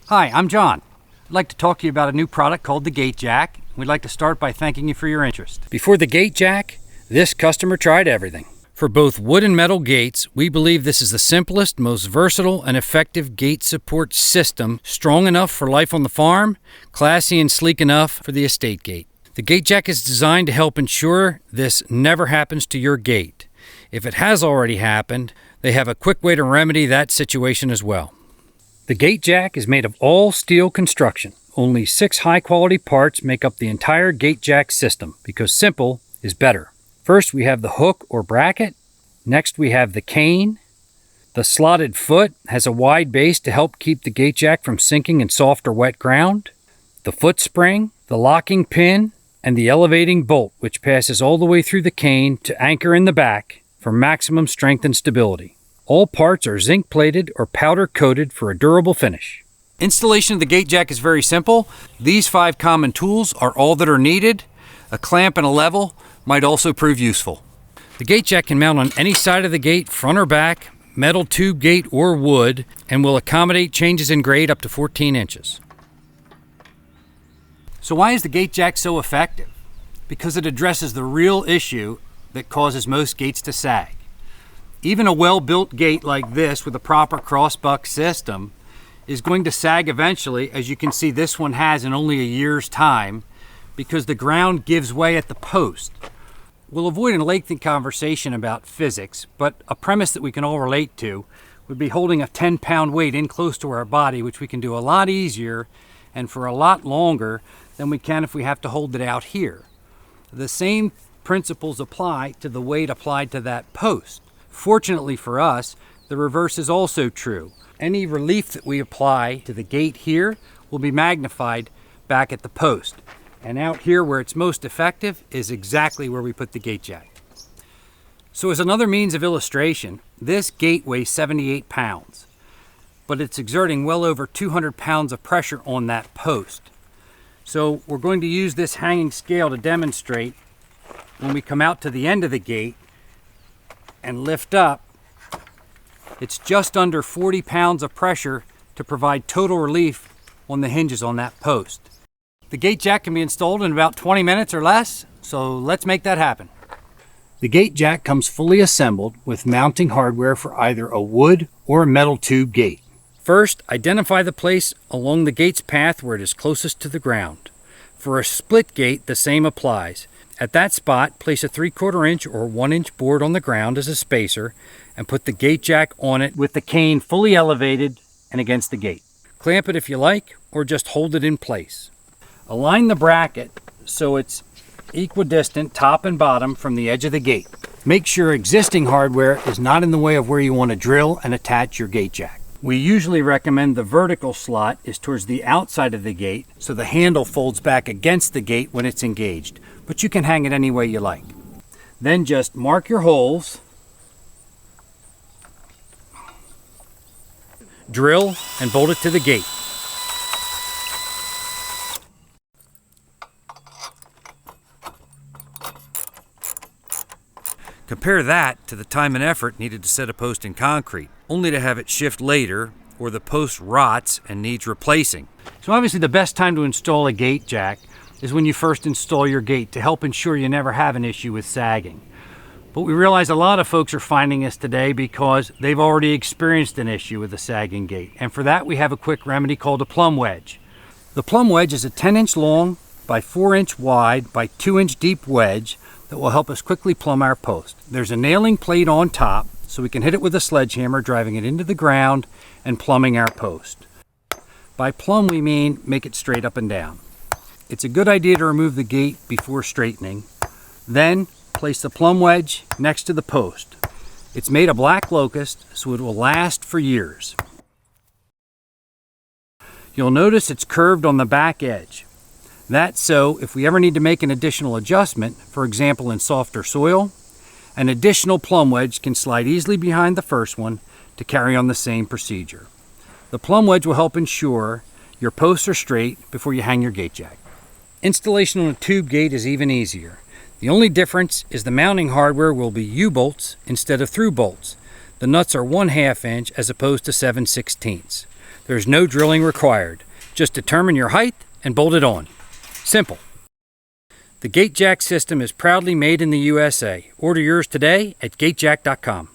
Hi, I'm John. I'd like to talk to you about a new product called the GateJak. We'd like to start by thanking you for your interest. Before the GateJak, this customer tried everything. For both wood and metal gates, we believe this is the simplest, most versatile, and effective gate support system, strong enough for life on the farm, classy and sleek enough for the estate gate. The GateJak is designed to help ensure this never happens to your gate. If it has already happened, they have a quick way to remedy that situation as well. The GateJak is made of all steel construction. Only 6 high-quality parts make up the entire GateJak system because simple is better. First, we have the hook or bracket. Next, we have the cane. The slotted foot has a wide base to help keep the GateJak from sinking in soft or wet ground. The foot spring, the locking pin, and the elevating bolt, which passes all the way through the cane to anchor in the back for maximum strength and stability. All parts are zinc plated or powder coated for a durable finish. Installation of the GateJak is very simple. These 5 common tools are all that are needed. A clamp and a level might also prove useful. The GateJak can mount on any side of the gate, front or back, metal tube gate or wood, and will accommodate changes in grade up to 14 inches. So why is the GateJak so effective? Because it addresses the real issue that causes most gates to sag. Even a well-built gate like this with a proper crossbuck system is going to sag eventually, as you can see this one has in only a year's time, because the ground gives way at the post. We'll avoid a lengthy conversation about physics, but a premise that we can all relate to would be holding a 10-pound weight in close to our body, which we can do a lot easier and for a lot longer than we can if we have to hold it out here. The same principles apply to the weight applied to that post. Fortunately for us, the reverse is also true. Any relief that we apply to the gate here will be magnified back at the post. And out here where it's most effective is exactly where we put the GateJak. So as another means of illustration, this gate weighs 78 pounds, but it's exerting well over 200 pounds of pressure on that post. So we're going to use this hanging scale to demonstrate when we come out to the end of the gate and lift up, it's just under 40 pounds of pressure to provide total relief on the hinges on that post. The GateJak can be installed in about 20 minutes or less, so let's make that happen. The GateJak comes fully assembled with mounting hardware for either a wood or a metal tube gate. First, identify the place along the gate's path where it is closest to the ground. For a split gate, the same applies. At that spot, place a 3/4 inch or 1 inch board on the ground as a spacer and put the GateJak on it with the cane fully elevated and against the gate. Clamp it if you like, or just hold it in place. Align the bracket so it's equidistant top and bottom from the edge of the gate. Make sure existing hardware is not in the way of where you want to drill and attach your GateJak. We usually recommend the vertical slot is towards the outside of the gate so the handle folds back against the gate when it's engaged, but you can hang it any way you like. Then just mark your holes, drill, and bolt it to the gate. Compare that to the time and effort needed to set a post in concrete, only to have it shift later or the post rots and needs replacing. So obviously the best time to install a GateJak is when you first install your gate to help ensure you never have an issue with sagging. But we realize a lot of folks are finding this today because they've already experienced an issue with a sagging gate. And for that we have a quick remedy called a plumb wedge. The plumb wedge is a 10-inch long by 4-inch wide by 2-inch deep wedge that will help us quickly plumb our post. There's a nailing plate on top so we can hit it with a sledgehammer, driving it into the ground and plumbing our post. By plumb we mean make it straight up and down. It's a good idea to remove the gate before straightening. Then place the plumb wedge next to the post. It's made of black locust so it will last for years. You'll notice it's curved on the back edge. That's so if we ever need to make an additional adjustment, for example in softer soil, an additional plumb wedge can slide easily behind the first one to carry on the same procedure. The plumb wedge will help ensure your posts are straight before you hang your GateJak. Installation on a tube gate is even easier. The only difference is the mounting hardware will be U-bolts instead of through bolts. The nuts are 1/2 inch as opposed to 7/16. There's no drilling required. Just determine your height and bolt it on. Simple. The GateJak system is proudly made in the USA. Order yours today at GateJak.com.